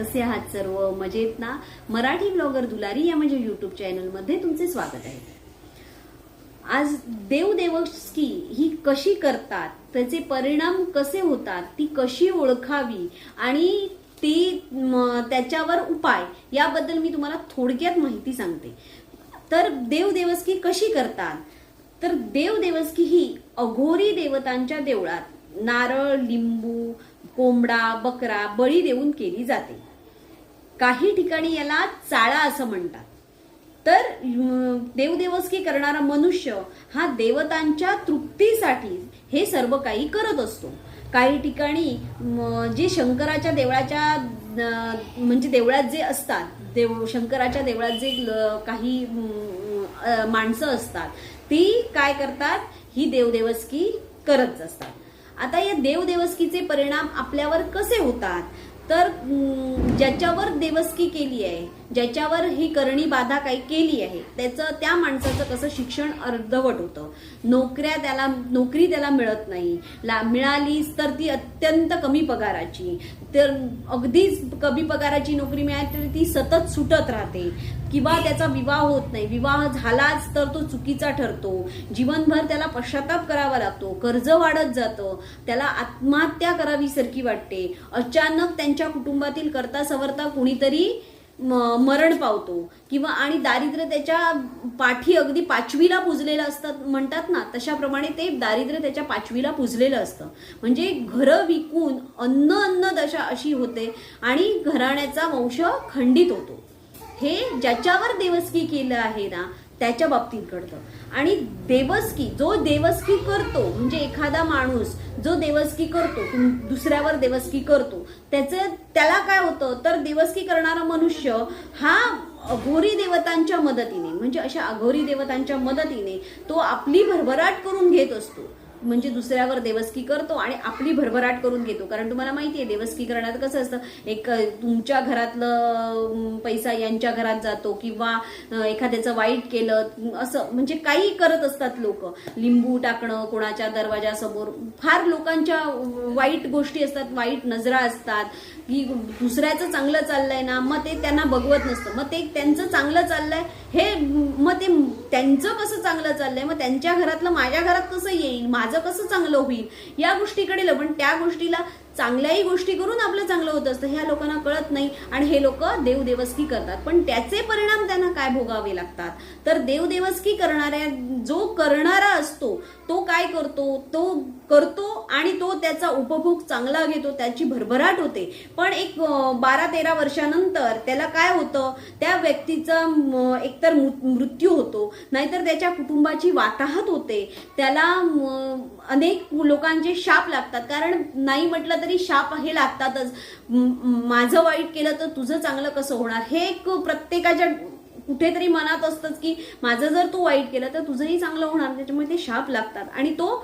कसे आहात सर्व? मजेत ना? मराठी ब्लॉगर दुलारी या माझ्या युट्यूब चॅनल मध्ये तुमचे स्वागत आहे. आज देवदेवस्की ही कशी करतात, त्याचे परिणाम कसे होतात, ती कशी ओळखावी आणि त्याच्यावर उपाय याबद्दल मी तुम्हाला थोडक्यात माहिती सांगते. तर देवदेवस्की कशी करतात? तर देवदेवस्की ही अघोरी देवतांच्या देवळात नारळ, लिंबू, कोंबडा, बकरा बळी देऊन केली जाते. काही ठिकाणी याला चाळा असं म्हणतात. तर देवदेवस्की करणारा मनुष्य हा देवतांच्या तृप्तीसाठी हे सर्व काही करत असतो. काही ठिकाणी जे शंकराच्या देवळाच्या म्हणजे देवळात जे असतात, शंकराच्या देवळात जे काही माणसं असतात ती काय करतात, ही देवदेवस्की करत असतात. आता या देवदेवस्कीचे परिणाम आपल्यावर कसे होतात? तर ज्याच्यावर देवस्की केली आहे, ज्याच्यावर ही करणी बाधा काही केली आहे, त्या माणसाचं कसं शिक्षण अर्धवट होतं. नोकरी त्याला मिळत नाही, मिळालीच तर ती अत्यंत कमी पगाराची. तर अगदीच कमी पगाराची नोकरी मिळाली तरी ती सतत सुटत राहते, किंवा त्याचा विवाह होत नाही. विवाह झालाच तर तो चुकीचा ठरतो. जीवनभर त्याला पश्चाताप करावा लागतो. कर्ज वाढत जातं. त्याला आत्महत्या करावी सारखी वाटते. अचानक त्यांच्या कुटुंबातील करता सवरता कुणीतरी मरण पावतो, किंवा आणि दारिद्र्य त्याच्या पाठी अगदी 5वीला पुजलेलं असतं म्हणतात ना, तशाप्रमाणे ते दारिद्र्य त्याच्या 5वीला पुजलेलं असतं. म्हणजे घरं विकून अन्न दशा अशी होते आणि घराण्याचा वंश खंडित होतो. हे ज्याच्यावर देवस्की केलं आहे ना त्याच्या बाबतीत घडतं. आणि जो देवस्की करतो, म्हणजे एखादा माणूस जो देवस्की करतो, दुसऱ्यावर देवस्की करतो, त्याला काय होतं, तर देवस्की करणारा मनुष्य हा अघोरी देवतांच्या मदतीने, म्हणजे अशा अघोरी देवतांच्या मदतीने तो आपली भरभराट करून घेत असतो. म्हणजे दुसऱ्यावर देवस्की करतो आणि आपली भरभराट करून घेतो. कारण तुम्हाला माहितीये देवस्की करण्यात कसं असतं, एक तुमच्या घरातलं पैसा यांच्या घरात जातो, किंवा एखाद्याचं वाईट केलं असं, म्हणजे काही करत असतात लोक. लिंबू टाकणं कोणाच्या दरवाजासमोर, फार लोकांच्या वाईट गोष्टी असतात, वाईट नजरा असतात, की दुसऱ्याचं चांगलं चाललंय ना, मग ते त्यांना बघवत नसतं. मग ते त्यांचं चांगलं चाललंय हे, मग ते त्यांचं कसं चांगलं चाललंय, मग त्यांच्या घरातलं माझ्या घरात कसं येईल, माझं कसं चांगलं होईल, या गोष्टीकडे पण त्या गोष्टीला चांगल्याही गोष्टी करून आपलं चांगलं होत असतं. ह्या लोकांना कळत नाही आणि हे लोक देवदेवस्की करतात. पण त्याचे परिणाम त्यांना काय भोगावे लागतात? तर देवदेवस्की जो करणारा असतो तो काय करतो, तो करतो आणि तो त्याचा उपभोग चांगला घेतो, त्याची भरभराट होते. पण एक 12-13 वर्षानंतर त्याला काय होतं, त्या व्यक्तीचा एकतर मृत्यू होतो, नाहीतर त्याच्या कुटुंबाची वाताहत होते. त्याला अनेक लोकांचे शाप लागतात. कारण नाही म्हटलं तरी शाप हे लागतातच. माझं वाईट केलं तर तुझं चांगलं कसं होणार, हे एक प्रत्येकाच्या कुठेतरी मनात असतंच, की माझं जर तू वाईट केलं तर तुझंही चांगलं होणार. त्याच्यामुळे ते शाप लागतात आणि तो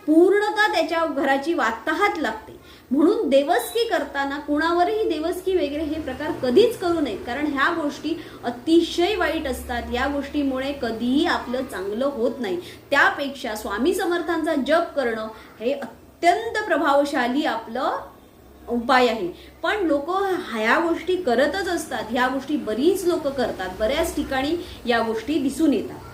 पूर्णतः त्याच्या घराची वाताहत लागते. म्हणून देवस्की करताना कोणावरही देवस्की वगैरे हे प्रकार कधीच करू नयेत. कारण ह्या गोष्टी अतिशय वाईट असतात. या गोष्टीमुळे कधीही आपलं चांगलं होत नाही. त्यापेक्षा स्वामी समर्थांचा जप करणं हे अत्यंत प्रभावशाली आपलं उपाय आहे. पण लोक ह्या गोष्टी करतच असतात. ह्या गोष्टी बरीच लोक करतात, बऱ्याच ठिकाणी या गोष्टी दिसून येतात.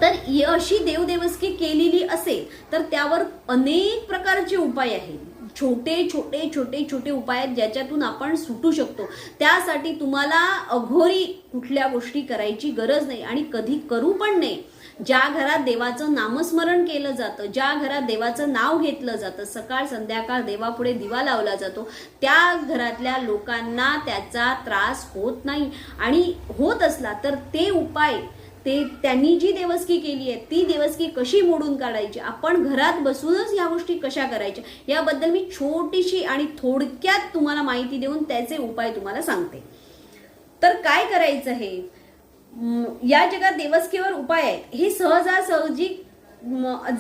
तर अशी देवदेवस्की केलेली असेल तर त्यावर अनेक प्रकारचे उपाय आहेत. छोटे उपाय आहेत ज्याच्यातून आपण सुटू शकतो. त्यासाठी तुम्हाला अघोरी कुठल्या गोष्टी करायची गरज नाही आणि कधी करू पण नाही. ज्या घरात देवाचं नामस्मरण केलं जातं, ज्या घरात देवाचं नाव घेतलं जातं, सकाळ संध्याकाळ देवापुढे दिवा लावला जातो, त्या घरातल्या लोकांना त्याचा त्रास होत नाही. आणि होत असला तर ते उपाय, त्यांनी जी देवस्की केली आहे ती देवस्की कशी मोडून काढायची, आपण घरात बसूनच या गोष्टी कशा करायच्या, याबद्दल मी छोटीशी आणि थोडक्यात तुम्हाला माहिती देऊन त्याचे उपाय तुम्हाला सांगते. तर काय करायचं हे, या जगात देवस्कीवर उपाय आहेत. हे सहजासहजी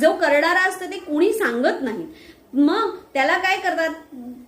जो करणारा असतो ते कोणी सांगत नाही. मग त्याला काय करतात,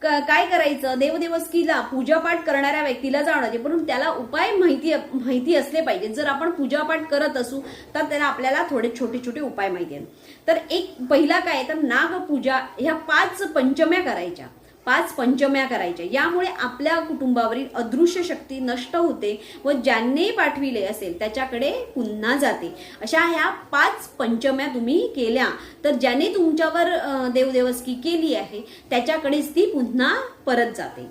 काय करायचं, देवदेवस्कीला पूजापाठ करणाऱ्या व्यक्तीला जाणं, पण त्याला उपाय माहिती असले पाहिजे. जर आपण पूजापाठ करत असू तर त्याला आपल्याला थोडे छोटे उपाय माहिती आहेत. तर एक पहिला काय तर नागपूजा ह्या 5 पंचम्या करायच्या. 5 पंचम्या करायच्या. यामुळे आपल्या कुटुंबावरील अदृश्य शक्ती नष्ट होते व ज्यांनी पाठविले असेल त्याच्याकडे पुन्हा जाते. अशा ह्या 5 पंचम्या तुम्ही केल्या तर ज्याने तुमच्यावर देवदेवस्की केली आहे त्याच्याकडेच ती पुन्हा परत जाते.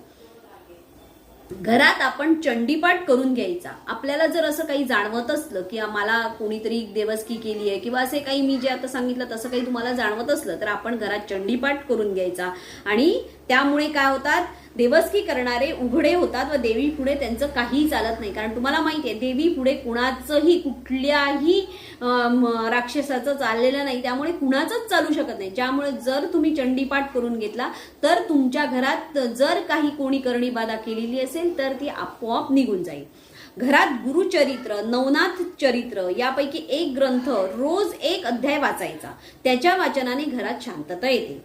घरात आपण चंडीपाठ करून घ्यायचा. आपल्याला जर असं काही जाणवत असलं की मला कोणीतरी देवस्की केली आहे किंवा असे काही मी जे आता सांगितलं तसं काही तुम्हाला जाणवत असलं तर आपण घरात चंडीपाठ करून घ्यायचा आणि त्यामुळे काय होतात, देवस्की करणारे उघडे होतात व देवी पुढे त्यांचं काहीही चालत नाही. कारण तुम्हाला माहिती आहे देवी पुढे कुणाचंही कुठल्याही राक्षसाचं चाललेलं नाही, त्यामुळे कुणाचंच चालू शकत नाही. ज्यामुळे जर तुम्ही चंडीपाठ करून घेतला तर तुमच्या घरात जर काही कोणी करणी बाधा केलेली असेल तर ती आपोआप निघून जाईल. घरात गुरुचरित्र, नवनाथ चरित्र यापैकी एक ग्रंथ रोज 1 अध्याय वाचायचा. त्याच्या वाचनाने घरात शांतता येते.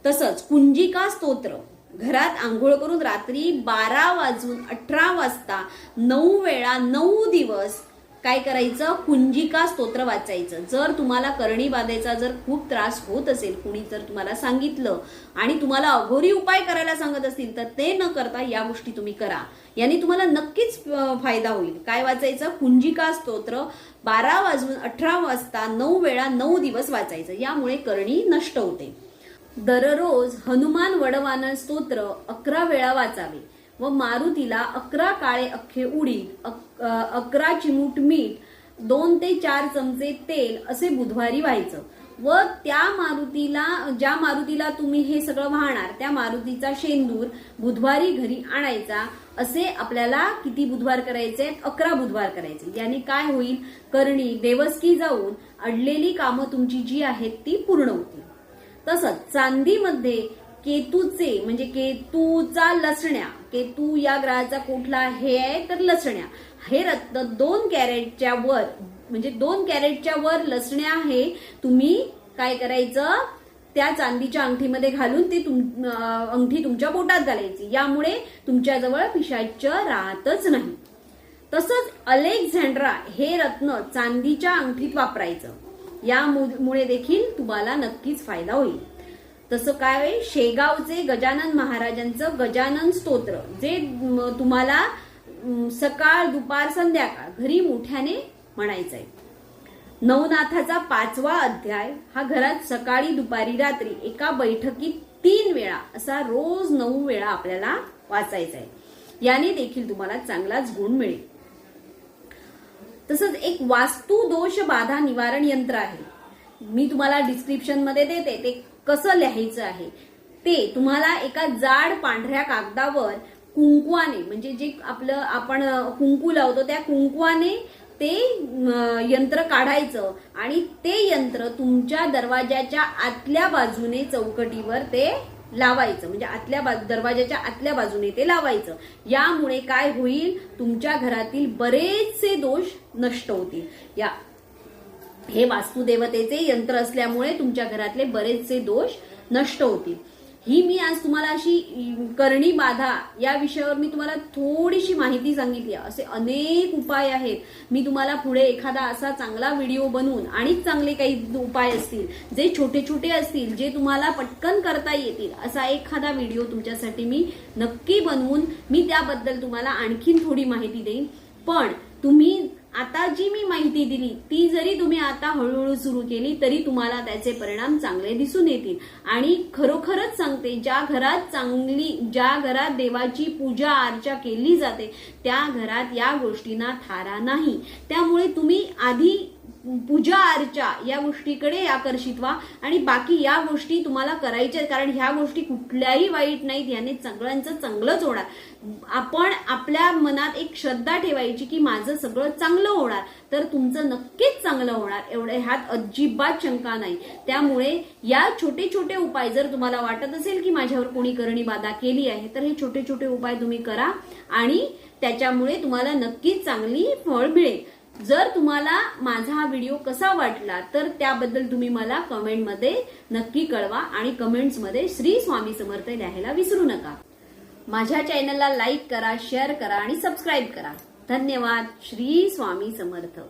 तसंच कुंजिका स्तोत्र घरात आंघोळ करून रात्री 12 वाजून 18 वाजता 9 वेळा 9 दिवस काय करायचं, कुंजिका स्तोत्र वाचायचं. जर तुम्हाला करणी बाधेचा जर खूप त्रास होत असेल, कुणी जर तुम्हाला सांगितलं आणि तुम्हाला अघोरी उपाय करायला सांगत असतील तर ते न करता या गोष्टी तुम्ही करा. याने तुम्हाला नक्कीच फायदा होईल. काय वाचायचं, कुंजिका स्तोत्र 12 वाजून 18 वाजता 9 वेळा 9 दिवस वाचायचं. यामुळे करणी नष्ट होते. दररोज हनुमान वडवानर स्तोत्र 11 वेळा वाचावे व मारुतीला 11 काळे अख्खे उडीद, 11 चिमूट मीठ, 2 ते 4 चमचे तेल असे बुधवारी व्हायचं व त्या मारुतीला, ज्या मारुतीला तुम्ही हे सगळं वाहणार त्या मारुतीचा शेंदूर बुधवारी घरी आणायचा. असे आपल्याला किती बुधवार करायचे, 11 बुधवार करायचे. याने काय होईल, करणी देवस्की जाऊन अडलेली कामं तुमची जी आहेत ती पूर्ण होतील. तसंच चांदीमध्ये केतूचे म्हणजे केतूचा लसण्या, केतू या ग्रहाचा कुठला हे आहे तर लसण्या, हे रत्न 2 कॅरेटच्या वर म्हणजे 2 कॅरेटच्या वर लसण्या हे तुम्ही काय करायचं, त्या चांदीच्या अंगठीमध्ये घालून ती अंगठी तुमच्या बोटात घालायची. यामुळे तुमच्याजवळ पिशाच राहतच नाही. तसंच अलेक्झांड्रा हे रत्न चांदीच्या अंगठीत वापरायचं. यामुळे देखील तुम्हाला नक्कीच फायदा होईल. तसं काय, शेगावचे गजानन महाराजांचं गजानन स्तोत्र जे तुम्हाला सकाळ दुपार संध्याकाळ घरी मोठ्याने म्हणायचं आहे. नवनाथाचा 5वा अध्याय हा घरात सकाळी दुपारी रात्री एका बैठकीत 3 वेळा असा रोज 9 वेळा आपल्याला वाचायचा आहे. याने देखील तुम्हाला चांगलाच गुण मिळेल. तसंच एक वास्तू दोष बाधा निवारण यंत्र आहे, मी तुम्हाला डिस्क्रिप्शन मध्ये देते. ते कसं लिहायचं आहे ते तुम्हाला एका जाड पांढऱ्या कागदावर कुंकवाने म्हणजे जे आपलं आपण कुंकू लावतो त्या कुंकवाने ते यंत्र काढायचं आणि ते यंत्र तुमच्या दरवाजाच्या आतल्या बाजूने चौकटीवर ते लावायचं. म्हणजे दरवाजाच्या आतल्या बाजूने ते लावायचं. यामुळे काय होईल, तुमच्या घरातील बरेचसे दोष नष्ट होतील. हे वास्तुदेवतेचे यंत्र असल्यामुळे तुमच्या घरातले बरेचसे दोष नष्ट होतील. ही मी आज तुम्हाला अशी करणी बाधा या विषयावर मी तुम्हाला थोडीशी माहिती सांगितली. असे अनेक उपाय आहेत. मी तुम्हाला पुढे एखादा असा चांगला व्हिडिओ बनवून आणि चांगले काही उपाय असतील जे छोटे छोटे असतील जे तुम्हाला पटकन करता येतील असा एखादा व्हिडिओ तुमच्यासाठी मी नक्की बनवून मी त्याबद्दल तुम्हाला आणखीन थोडी माहिती देईन. पण तुम्ही आता जी मी माहिती दिली ती जरी तुम्ही आता हळूहळू सुरू केली तरी तुम्हाला त्याचे परिणाम चांगले दिसून येतील. आणि खरोखरच सांगते, ज्या घरात देवाची पूजा अर्चा केली जाते त्या घरात या गोष्टींना थारा नाही. त्यामुळे तुम्ही आधी पूजा अर्चा या गोष्टीकडे आकर्षित व्हा आणि बाकी या गोष्टी तुम्हाला करायच्या, कारण ह्या गोष्टी कुठल्याही वाईट नाहीत. याने सगळ्यांचं चांगलंच होणार. आपण आपल्या मनात एक श्रद्धा ठेवायची की माझं सगळं चांगलं होणार, तर तुमचं नक्कीच चांगलं होणार, एवढे ह्यात अजिबात शंका नाही. त्यामुळे या छोटे छोटे उपाय जर तुम्हाला वाटत असेल की माझ्यावर कोणी करणी बाधा केली आहे तर हे छोटे छोटे उपाय तुम्ही करा आणि त्याच्यामुळे तुम्हाला नक्कीच चांगली फळ मिळेल. जर तुम्हाला माझा हा व्हिडिओ कसा वाटला तर त्याबद्दल तुम्ही मला कमेंटमध्ये नक्की कळवा आणि कमेंट्समध्ये श्री स्वामी समर्थ लिहायला विसरू नका. माझ्या चॅनलला लाईक करा, शेअर करा आणि सबस्क्राईब करा. धन्यवाद. श्री स्वामी समर्थ.